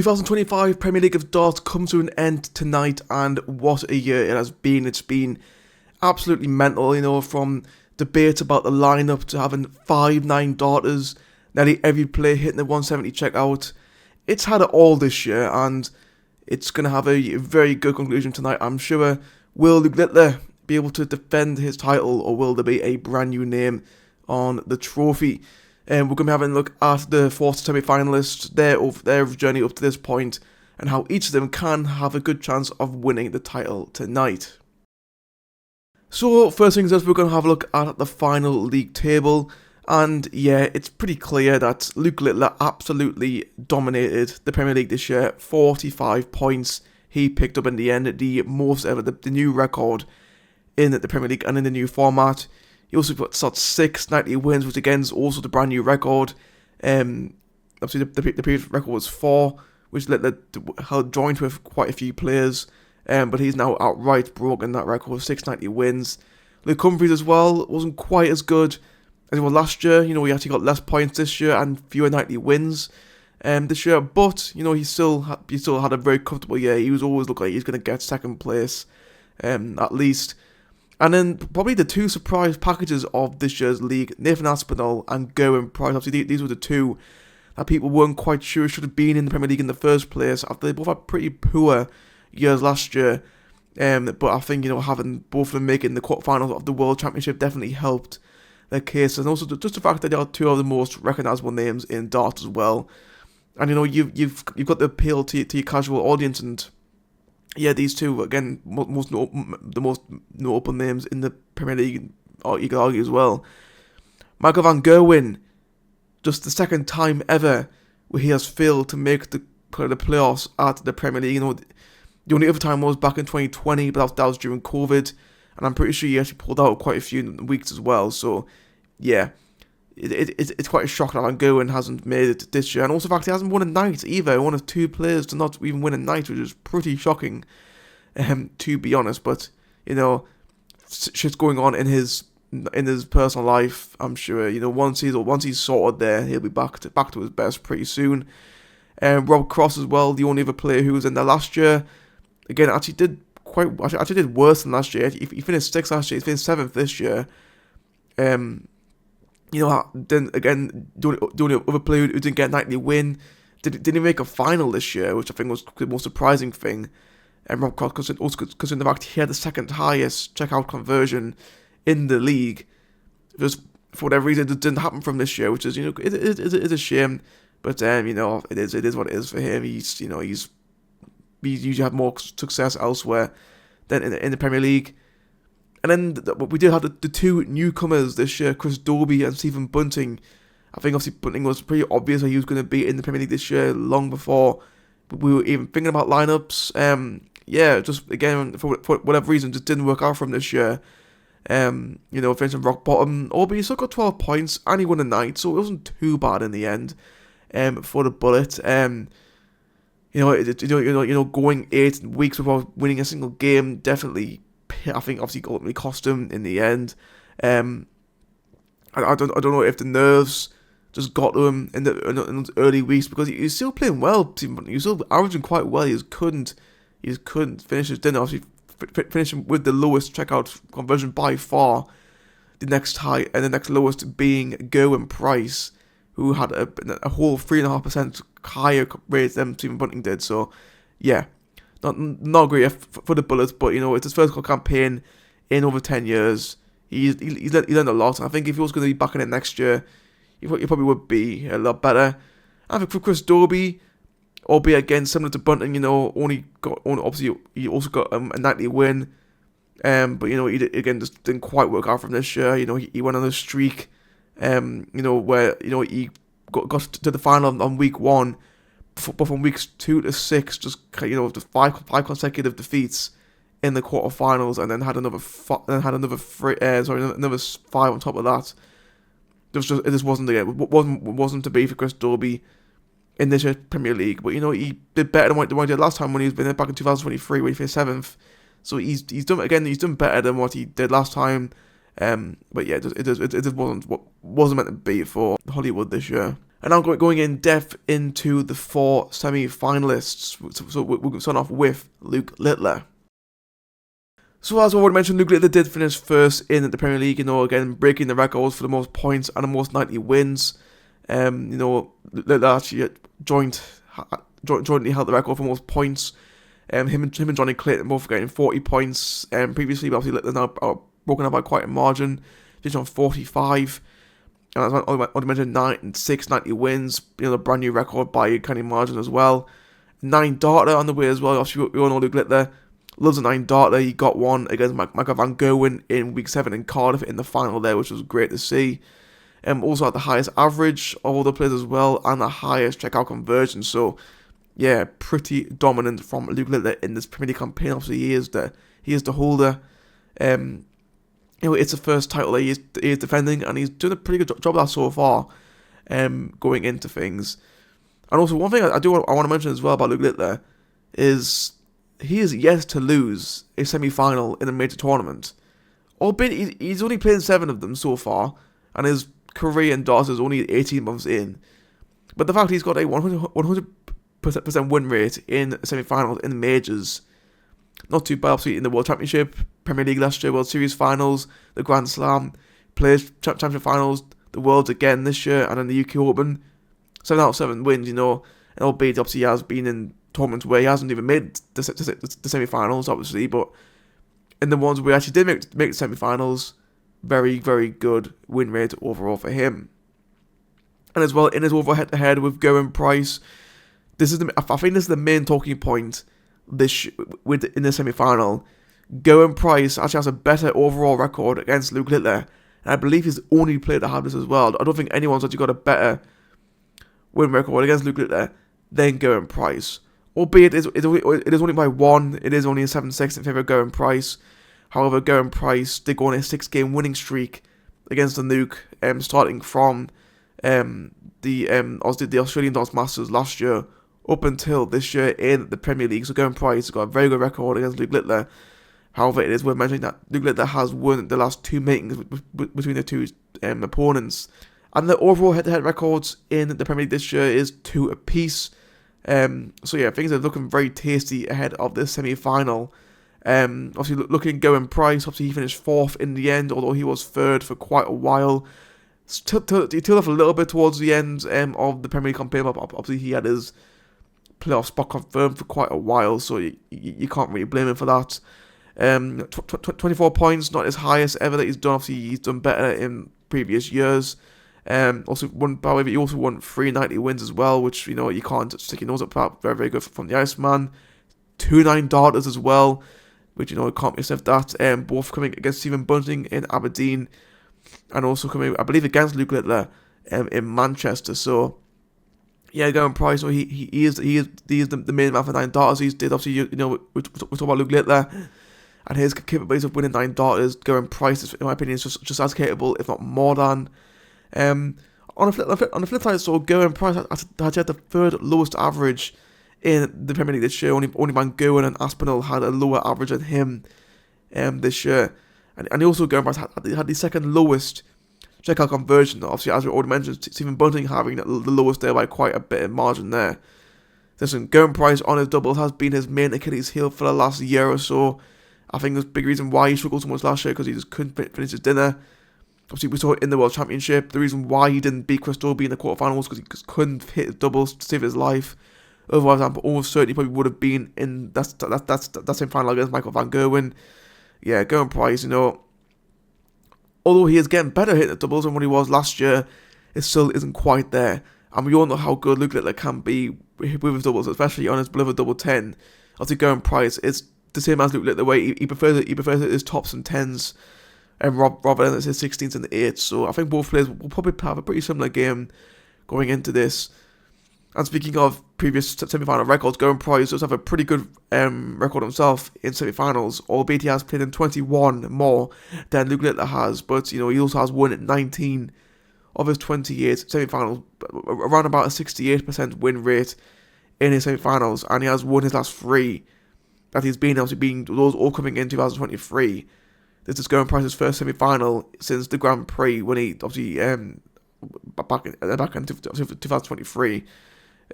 2025 Premier League of Darts comes to an end tonight, and what a year it has been. It's been absolutely mental, from debates about the lineup to having 5-9 darters, nearly every player hitting the 170 checkout. It's had it all this year, and it's going to have a very good conclusion tonight, I'm sure. Will Luke Littler be able to defend his title, or will there be a brand new name on the trophy? And we're going to be having a look at the 4 semi-finalists, their journey up to this point, and how each of them can have a good chance of winning the title tonight. So, first things first, we're going to have a look at the final league table. And yeah, it's pretty clear that Luke Littler absolutely dominated the Premier League this year. 45 points he picked up in the end, the most ever, the new record in the Premier League and in the new format. He also got 6 nightly wins, which again is also the brand new record. Obviously, the previous record was 4, which Littler held joint with quite a few players. But he's now outright broken that record with 6 nightly wins. Luke Humphries as well wasn't quite as good as he was last year. He actually got less points this year and fewer nightly wins this year. But he still had a very comfortable year. He was always looking like he's going to get second place, at least. And then probably the 2 surprise packages of this year's league, Nathan Aspinall and Gerwyn Price. Obviously, these were the 2 that people weren't quite sure should have been in the Premier League in the first place, after they both had pretty poor years last year. But I think, having both of them making the quarterfinals of the World Championship definitely helped their case. And also just the fact that they are 2 of the most recognisable names in darts as well. And you've got the appeal to your casual audience, and yeah, these 2 again, the most notable names in the Premier League, or you could argue as well. Michael van Gerwen, just the second time ever where he has failed to make the playoffs at the Premier League. The only other time was back in 2020, but that was during COVID, and I'm pretty sure he actually pulled out quite a few weeks as well. So yeah, it's quite a shock that Van Gerwen hasn't made it this year. And also the fact he hasn't won a night either. One of 2 players to not even win a night, which is pretty shocking, to be honest. But, shit's going on in his personal life, I'm sure. Once he's sorted there, he'll be back to his best pretty soon. Rob Cross as well, the only other player who was in there last year, again, actually did worse than last year. He finished 6th last year, he finished 7th this year. Then again, the only other player who didn't get a nightly win, didn't make a final this year, which I think was the most surprising thing. And Rob Cross, considering the fact he had the second highest checkout conversion in the league, just for whatever reason it didn't happen from this year, which is it is a shame. But it is what it is for him. He's usually had more success elsewhere than in the Premier League. And then we did have the 2 newcomers this year, Chris Dobey and Stephen Bunting. I think obviously Bunting was pretty obvious that he was going to be in the Premier League this year long before we were even thinking about lineups. Just again for whatever reason, just didn't work out from this year. Finishing rock bottom. Albeit he still got 12 points and he won a night, so it wasn't too bad in the end. For the Bullet. Going 8 weeks without winning a single game definitely, I think, obviously ultimately cost him in the end. I don't know if the nerves just got to him in the early weeks, because he was still playing well. He was still averaging quite well. He just couldn't finish his dinner. Obviously, finishing with the lowest checkout conversion by far. The next lowest being Gerwyn Price, who had a whole 3.5% higher rate than Stephen Bunting did. So, yeah, not great for the Bullets, but it's his first campaign in over 10 years. He's learned a lot. I think if he was going to be back in it next year, he probably would be a lot better. I think for Chris Dobey, albeit again similar to Bunting, obviously he also got a nightly win, but he again just didn't quite work out from this year. He went on a streak. Where he got to the final on week 1, but from weeks 2 to 6, just the five consecutive defeats in the quarterfinals, and then had another 5 on top of that. It just wasn't to be for Chris Dobey in this year's Premier League. But he did better than what he did last time when he was been there back in 2023, when he finished 7th. So he's done better than what he did last time. But yeah, it wasn't meant to be for Hollywood this year. And now going in depth into the 4 semi-finalists. So we'll start off with Luke Littler. So as I already mentioned, Luke Littler did finish first in the Premier League, again, breaking the records for the most points and the most 90 wins. Littler actually jointly held the record for most points. Him and Johnny Clayton both getting 40 points. Previously, but obviously Littler's now broken up by quite a margin. He's on 45. And as I already mentioned, 6 90 wins. The brand new record by a kind of margin as well. 9 darter on the way as well. Obviously, we all know Luke Littler loves a 9 darter. He got one against Michael Van Gerwen in week 7 in Cardiff in the final there, which was great to see. Also had the highest average of all the players as well, and the highest checkout conversion. So, yeah, pretty dominant from Luke Littler in this Premier League campaign. Obviously, he is the holder. It's the first title that he is defending, and he's doing a pretty good job of that so far. Going into things, and also one thing I want to mention as well about Luke Littler is he is yet to lose a semi-final in a major tournament. Albeit he's only played 7 of them so far, and his career in darts is only 18 months in. But the fact he's got a 100% win rate in semi-finals in the majors, not too bad. Obviously in the World Championship, Premier League last year, World Series finals, the Grand Slam, Players Championship finals, the Worlds again this year, and then the UK Open. 7 out of 7 wins, and albeit obviously he has been in tournaments where he hasn't even made the semi-finals, obviously, but in the ones where he actually did make the semi-finals, very, very good win rate overall for him. And as well, in his overall head-to-head with Gerwyn Price, I think this is the main talking point in the semi-final. Gerwyn Price actually has a better overall record against Luke Littler, and I believe he's the only player to have this as well. I don't think anyone's actually got a better win record against Luke Littler than Gerwyn Price. Albeit it is only by 1, it is only a 7-6 in favour of Gerwyn Price. However, Gerwyn Price did go on a 6-game winning streak against the Nuke, starting from the Australian Darts Masters last year up until this year in the Premier League. So Gerwyn Price has got a very good record against Luke Littler. However, it is worth mentioning that Luke Littler has won the last 2 meetings between the two opponents. And the overall head-to-head records in the Premier League this year is 2 apiece. So yeah, things are looking very tasty ahead of this semi-final. Obviously, looking Gerwyn Price, obviously he finished 4th in the end, although he was 3rd for quite a while. He tailed off a little bit towards the end of the Premier League campaign, but obviously he had his playoff spot confirmed for quite a while, so you can't really blame him for that. 24 points, not his highest ever that he's done. Obviously, he's done better in previous years. Also won 3 90 wins as well, which you can't stick your nose up at. Very, very good from the Iceman. 2 9 darters as well, which can't be sniffed at. Both coming against Stephen Bunting in Aberdeen, and also coming, I believe, against Luke Littler in Manchester. So yeah, Gerwyn Price, he is the main man for 9 darters. He did obviously we talk about Luke Littler and his capabilities of winning 9 darters. Gerwyn Price, in my opinion, is just as capable, if not more than. On the flip side, so Gerwyn Price had the 3rd lowest average in the Premier League this year. Only Van Gerwen and Aspinall had a lower average than him this year. And also Gerwyn Price had the 2nd lowest checkout conversion. Obviously, as we already mentioned, Stephen Bunting having the lowest there by quite a bit of margin there. Listen, Gerwyn Price on his doubles has been his main Achilles heel for the last year or so. I think there's a big reason why he struggled so much last year, because he just couldn't finish his dinner. Obviously, we saw it in the World Championship. The reason why he didn't beat Chris Dobey in the quarterfinals was because he just couldn't hit his doubles to save his life. Otherwise, I'm almost certain he probably would have been in that same final against Michael Van Gerwen. Yeah, Gerwyn Price, although he is getting better hitting the doubles than what he was last year, it still isn't quite there. And we all know how good Luke Littler can be with his doubles, especially on his beloved double 10. Obviously, Gerwyn Price is the same as Luke Littler, where he prefers his tops and 10s. And rather than his 16s and 8s. So I think both players will probably have a pretty similar game going into this. And speaking of previous semi-final records, Gerwyn Price does have a pretty good record himself in semi-finals, albeit he has played in 21 more than Luke Littler has. But he also has won 19 of his 28 semi-finals, around about a 68% win rate in his semi-finals, and he has won his last 3 that he's been, obviously being those all coming in 2023. This is Gerwyn Price's first semi-final since the Grand Prix, when he obviously back in 2023.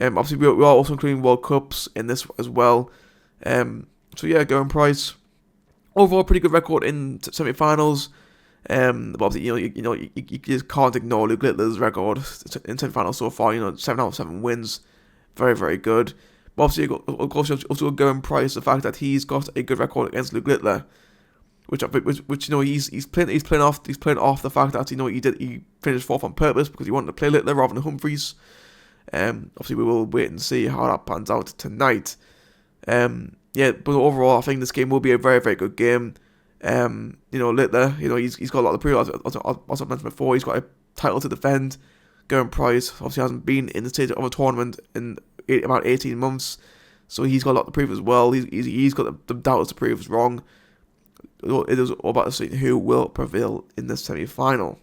Obviously, we are also including World Cups in this as well. So yeah, Gerwyn Price, overall pretty good record in semi-finals. But obviously, you just can't ignore Luke Littler's record in semi-finals so far. 7 out of 7 wins, very, very good. But obviously, of course, also Gerwyn Price, the fact that he's got a good record against Luke Littler, which he's playing off the fact that he finished fourth on purpose because he wanted to play Littler rather than Humphries. Obviously, we will wait and see how that pans out tonight. But overall, I think this game will be a very, very good game. Littler, he's got a lot to prove. As I mentioned before, he's got a title to defend. Gerwyn Price obviously hasn't been in the stage of a tournament in about 18 months, so he's got a lot to prove as well. He's got the doubts to prove is wrong. It is all about seeing who will prevail in the semi-final.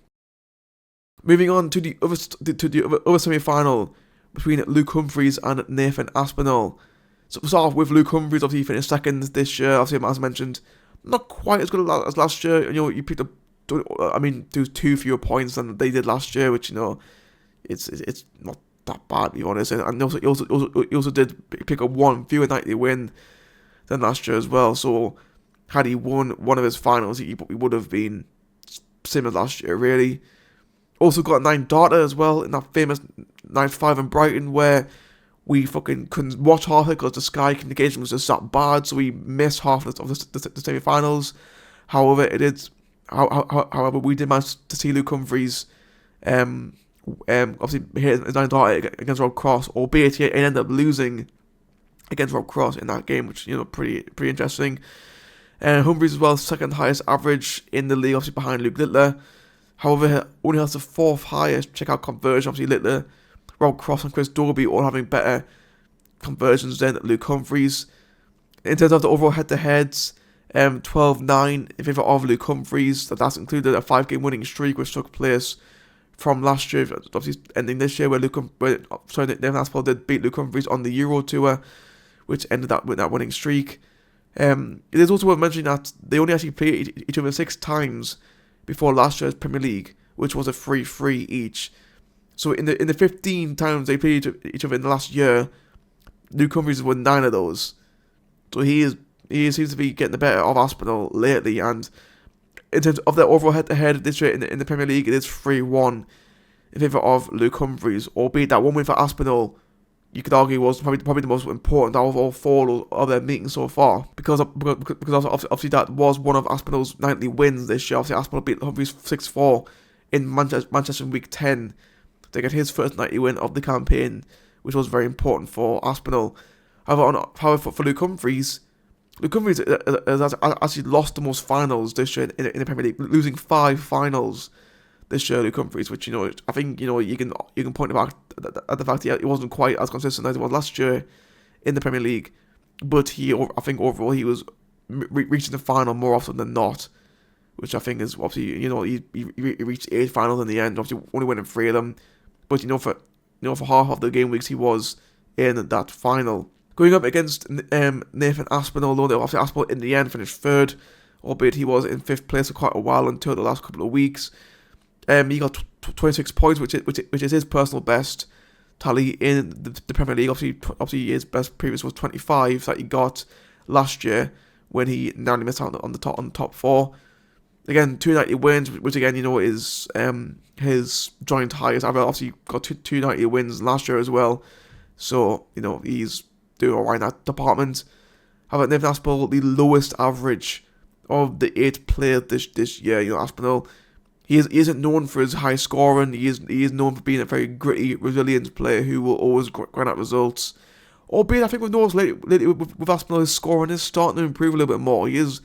Moving on to the other semi-final between Luke Humphries and Nathan Aspinall. So we'll start off with Luke Humphries. Obviously, he finished second this year. Obviously, as mentioned, not quite as good as last year. You picked up, too fewer points than they did last year, which it's not that bad, to be honest. And also, he also did pick up one fewer nightly win than last year as well. So had he won one of his finals, he would have been same as last year, really. Also got a 9 darter as well in that famous 9-5 in Brighton, where we fucking couldn't watch half it because the Sky communication was just that bad, so we missed half of the semi-finals. However, we did manage to see Luke Humphries obviously hit his 9 darter against Rob Cross, albeit he ended up losing against Rob Cross in that game, which pretty interesting. Humphries as well, second highest average in the league, obviously behind Luke Littler. However, only has the 4th highest checkout conversion. Obviously, Littler, Rob Cross, and Chris Dobey all having better conversions than Luke Humphries. In terms of the overall head-to-heads, 12-9 in favour of Luke Humphries. That's included a 5-game winning streak, which took place from last year, obviously ending this year, where Nathan Aspinall did beat Luke Humphries on the Euro Tour, which ended up with that winning streak. It is also worth mentioning that they only actually played each other 6 times before last year's Premier League, which was a 3-3 each. So in the 15 times they played each other in the last year, Luke Humphries has won 9 of those. So he seems to be getting the better of Aspinall lately, and in terms of their overall head-to-head this year in the Premier League, it is 3-1 in favour of Luke Humphries, albeit that one win for Aspinall, you could argue, was probably the most important out of all 4 of their meetings so far, because obviously that was one of Aspinall's nightly wins this year. Obviously, Aspinall beat Humphries 6-4 in Manchester in Week 10 to get his first nightly win of the campaign, which was very important for Aspinall. However, for Luke Humphries has actually lost the most finals this year in the Premier League, losing 5 finals this year, Luke Humphries, which I think you can point back at the fact that he wasn't quite as consistent as he was last year in the Premier League, but I think overall he was reaching the final more often than not, which I think is obviously he reached 8 finals in the end, obviously only winning 3 of them, but for half of the game weeks he was in that final. Going up against Nathan Aspinall, though, obviously Aspinall in the end finished 3rd, albeit he was in 5th place for quite a while until the last couple of weeks. He got 26 points, which is his personal best tally in the Premier League. Obviously his best previous was 25 that he got last year when he narrowly missed out on the top 4. Again, 290 wins, which again is his joint highest. I've obviously got 290 wins last year as well, so he's doing alright in that department. However, Nathan Aspinall, the lowest average of the 8 players this year. Aspinall, he isn't known for his high scoring. He is known for being a very gritty, resilient player who will always grind out results. Albeit, I think we've noticed lately with Aspinall, his scoring is starting to improve a little bit more. He is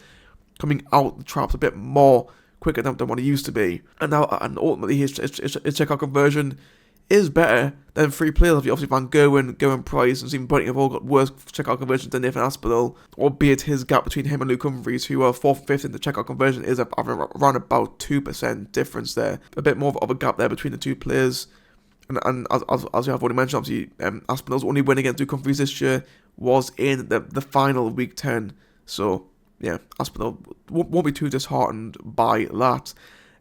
coming out the traps a bit more quicker than what he used to be. And ultimately, his checkout conversion is better than 3 players. Obviously, Van Gerwen, Price, and Stephen Bunting have all got worse checkout conversions than Nathan Aspinall, albeit his gap between him and Luke Humphries, who are 4th and 5th in the checkout conversion, is around about 2% difference there. A bit more of a gap there between the 2 players. And as I've already mentioned, obviously, Aspinall's only win against Luke Humphries this year was in the final of Week 10. So, yeah, Aspinall won't be too disheartened by that.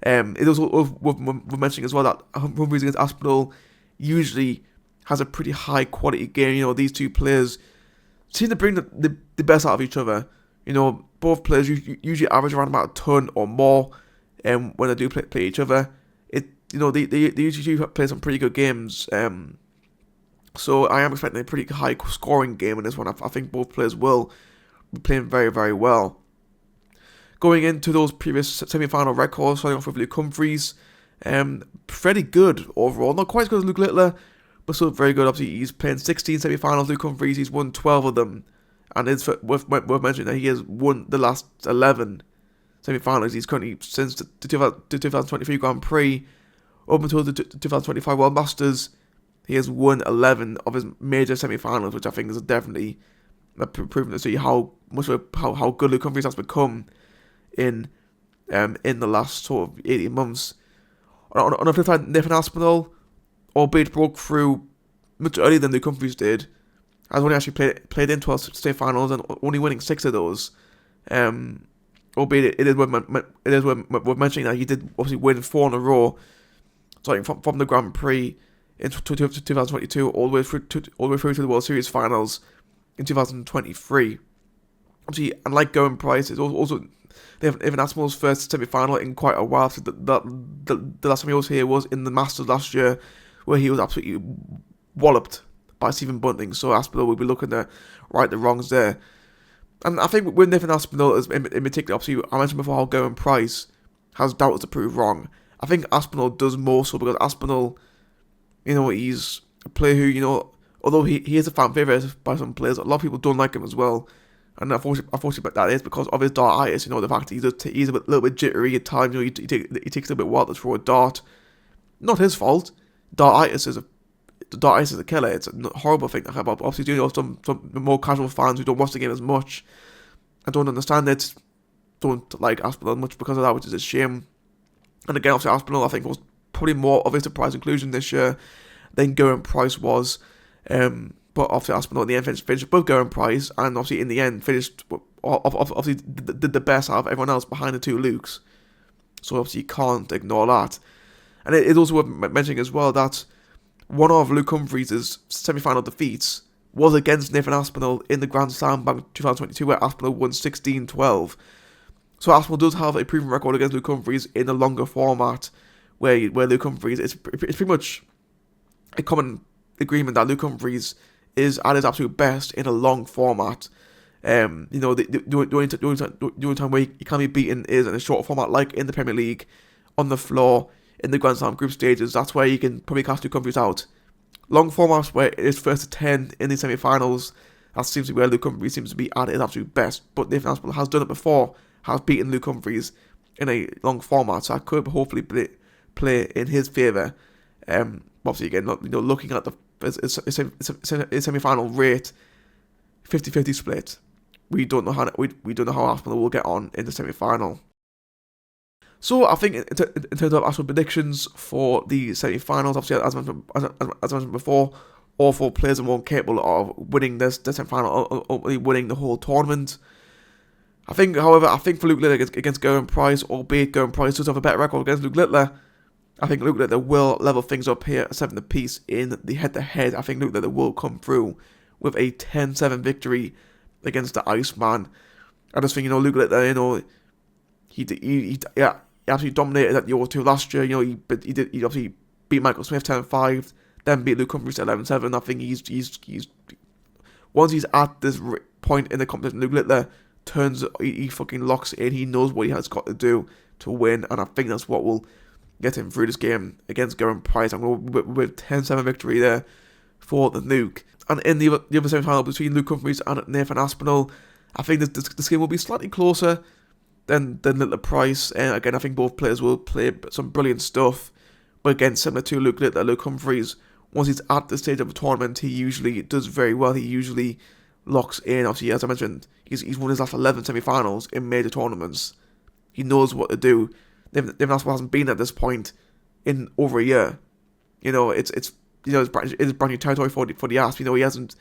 It is worth mentioning as well that Humphreys against Aspinall usually has a pretty high quality game. You know, these two players seem to bring the best out of each other. You know, both players usually average around about a ton or more when they do play each other. They usually do play some pretty good games. So I am expecting a pretty high scoring game in this one. I think both players will be playing very, very well. Going into those previous semi-final records, starting off with Luke Humphreys, pretty good overall. Not quite as good as Luke Littler, but still very good. Obviously, he's playing 16 semi-finals. Luke Humphreys, he's won 12 of them. And it's worth mentioning that he has won the last 11 semi-finals. He's currently, since the 2023 Grand Prix, up until the 2025 World Masters, he has won 11 of his major semi-finals, which I think is definitely proven to see how good Luke Humphreys has become in the last sort of 18 months. On the flip side, Nathan Aspinall, albeit broke through much earlier than Luke Humphreys did, has only actually played in 12 state finals and only winning 6 of those. Albeit it is worth mentioning that he did obviously win 4 in a row, starting from the Grand Prix in 2022 all the way through to the World Series finals in 2023. Obviously, unlike Gerwyn Price, it's also Nathan Aspinall's first semi-final in quite a while. So the last time he was here was in the Masters last year, where he was absolutely walloped by Stephen Bunting. So Aspinall will be looking to right the wrongs there. And I think with Nathan Aspinall in particular, obviously I mentioned before how Gerwyn Price has doubts to prove wrong. I think Aspinall does more so because Aspinall, you know, he's a player who, you know, although he is a fan favourite by some players, a lot of people don't like him as well. And unfortunately that is because of his dartitis, you know, the fact that he's a little bit jittery at times, you know, he takes a little bit while to throw a dart. Not his fault. Dartitis is a killer. It's a horrible thing to have. Obviously, you know, some more casual fans who don't watch the game as much and don't understand it, don't like Aspinall much because of that, which is a shame. And again, obviously Aspinall, I think, was probably more of a surprise inclusion this year than Gerwyn Price was. But obviously Aspinall in the end finished above Gerwyn Price, and obviously in the end finished obviously did the best out of everyone else behind the two Lukes. So obviously you can't ignore that. And it's also worth mentioning as well that one of Luke Humphreys' semi-final defeats was against Nathan Aspinall in the Grand Slam back in 2022, where Aspinall won 16-12. So Aspinall does have a proven record against Luke Humphreys in a longer format, where Luke Humphreys, it's pretty much a common agreement that Luke Humphreys is at his absolute best in a long format. You know, the only time where he can be beaten is in a short format, like in the Premier League, on the floor, in the Grand Slam group stages. That's where you can probably cast Luke Humphreys out. Long formats where it is first to 10 in the semi-finals, that seems to be where Luke Humphreys seems to be at his absolute best. But Nathan Aspinall has done it before, has beaten Luke Humphreys in a long format, so I could hopefully play in his favour. Obviously, again, looking at the semi-final rate, 50-50 split. We don't know how Aspinall will get on in the semi-final. So I think in terms of actual predictions for the semi-finals, obviously as I mentioned before, all 4 players are more capable of winning this semi-final, or winning the whole tournament. However, I think for Luke Littler against Gerwyn Price, albeit Gerwyn Price does have a better record against Luke Littler, I think Luke Littler will level things up here at 7 apiece in the head-to-head. I think Luke Littler will come through with a 10-7 victory against the Iceman. I just think, you know, Luke Littler, you know, he absolutely dominated at the O2 last year. You know, he obviously beat Michael Smith 10-5, then beat Luke Humphreys 11-7. I think he's once he's at this point in the competition, Luke Littler he fucking locks in. He knows what he has got to do to win, and I think that's what will get him through this game against Gerwyn Price. I'm going with 10-7 victory there for the Nuke. And in the other semi-final between Luke Humphreys and Nathan Aspinall, I think this game will be slightly closer than Littler Price. And again, I think both players will play some brilliant stuff. But again, similar to Luke Littler, Luke Humphreys, once he's at the stage of the tournament, he usually does very well. He usually locks in. Obviously, as I mentioned, he's won his last 11 semi-finals in major tournaments. He knows what to do. Nathan Aspinall hasn't been at this point in over a year. You know, it's brand new territory for the Asp. You know, he hasn't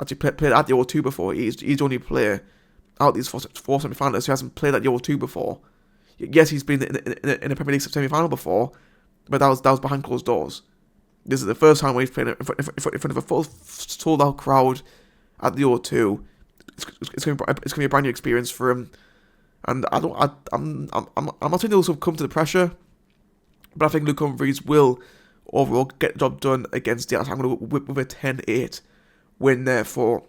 actually played at the O2 before. He's the only player out these four semi-finalists who hasn't played at the O2 before. Yes, he's been in a Premier League semi-final before, but that was behind closed doors. This is the first time where he's playing in front of a full sold-out crowd at the O2. It's going to be a brand new experience for him, and I'm not saying he'll succumb to the pressure, but I think Luke Humphries will overall get the job done against Diaz. I'm going to whip with a 10-8 win there for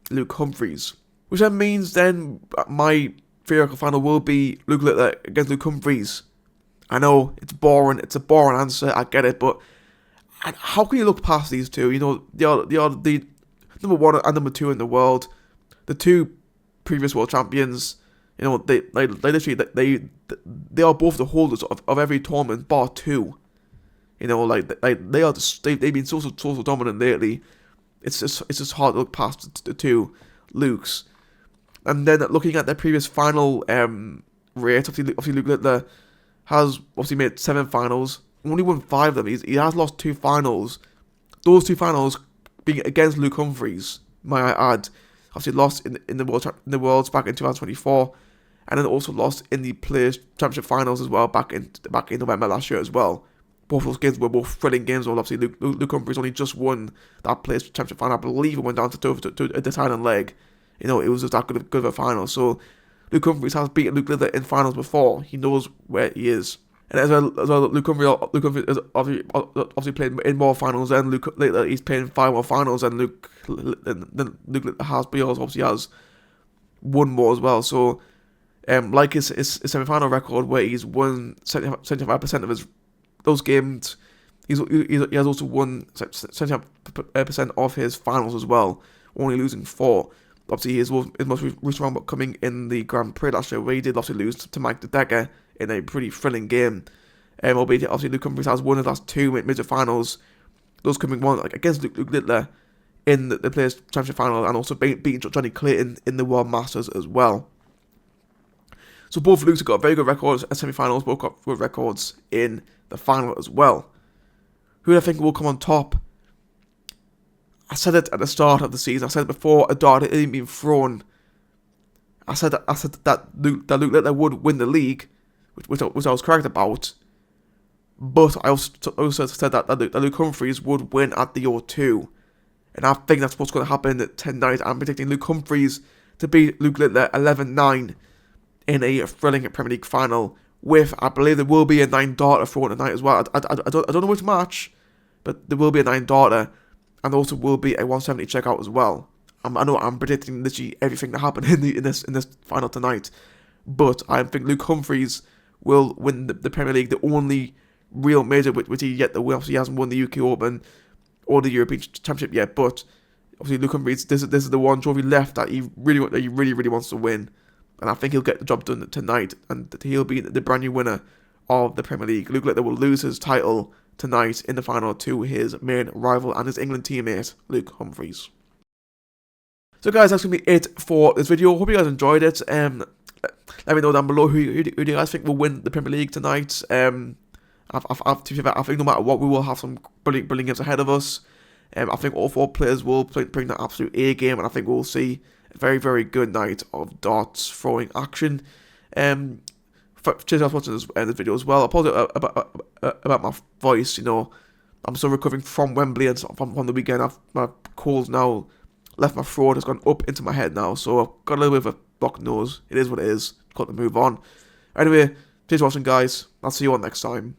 Luke Humphries, which then means then my theoretical final will be Luke Littler against Luke Humphries. I know it's boring. It's a boring answer. I get it, but how can you look past these two? You know, they are the number 1 and number 2 in the world, the 2 previous world champions. You know, they literally they are both the holders of every tournament bar 2. You know, they are they've been so dominant lately. It's just hard to look past the 2 Lukes. And then looking at their previous final rate, obviously Luke Littler has obviously made 7 finals, only won 5 of them. He has lost 2 finals. Those 2 finals being against Luke Humphries, may I add. Obviously lost in the Worlds back in 2024, and then also lost in the Players Championship finals as well back in November last year as well. Both those games were both thrilling games. Well, obviously Luke Humphries only just won that Players Championship final. I believe it went down to a deciding leg. You know, it was just that good of a final. So Luke Humphries has beaten Luke Littler in finals before. He knows where he is. And as well, Luke Humphries has obviously played in more finals than Luke Littler. He's played in 5 more finals than Luke Littler has, but he also obviously has won more as well. So, like his semi-final record where he's won 75% of those games, he has also won 75% of his finals as well, only losing 4. Obviously, his most recent round coming in the Grand Prix last year, where he did obviously lose to Mike De Decker in a pretty thrilling game. Albeit obviously Luke Humphries has won his last 2 major finals, those coming one against Luke Littler in the Players Championship final, and also beating Johnny Clayton in the World Masters as well. So both Lukes have got very good records at semi-finals, both got good records in the final as well. Who do I think will come on top? I said it at the start of the season. I said it before a dart had even been thrown. I said that Luke Littler would win the league, which I was correct about. But I also said that Luke Humphries would win at the O2. And I think that's what's going to happen tonight. I'm predicting Luke Humphries to beat Luke Littler 11-9 in a thrilling Premier League final. With, I believe there will be a 9-darter thrown tonight as well. I don't know which match, but there will be a 9-darter. And there also will be a 170 checkout as well. I know I'm predicting literally everything that happened in this final tonight. But I think Luke Humphries will win the Premier League, the only real major which he yet to win. Obviously, he hasn't won the UK Open or the European Championship yet, but obviously Luke Humphries, this is the one trophy left that he really wants to win, and I think he'll get the job done tonight, and he'll be the brand new winner of the Premier League. Luke Littler will lose his title tonight in the final to his main rival and his England teammate Luke Humphries. So guys, that's going to be it for this video. Hope you guys enjoyed it. Let me know down below who do you guys think will win the Premier League tonight. I think no matter what, we will have some brilliant games ahead of us. I think all 4 players will bring the absolute A game, and I think we'll see a very good night of darts throwing action. Cheers for watching this video as well. I apologize about my voice. You know, I'm still recovering from Wembley and from the weekend. My cold now left my throat, has gone up into my head now, so I've got a little bit of a blocked nose. It is what it is. Got to move on. Anyway, cheers for watching, guys. I'll see you all next time.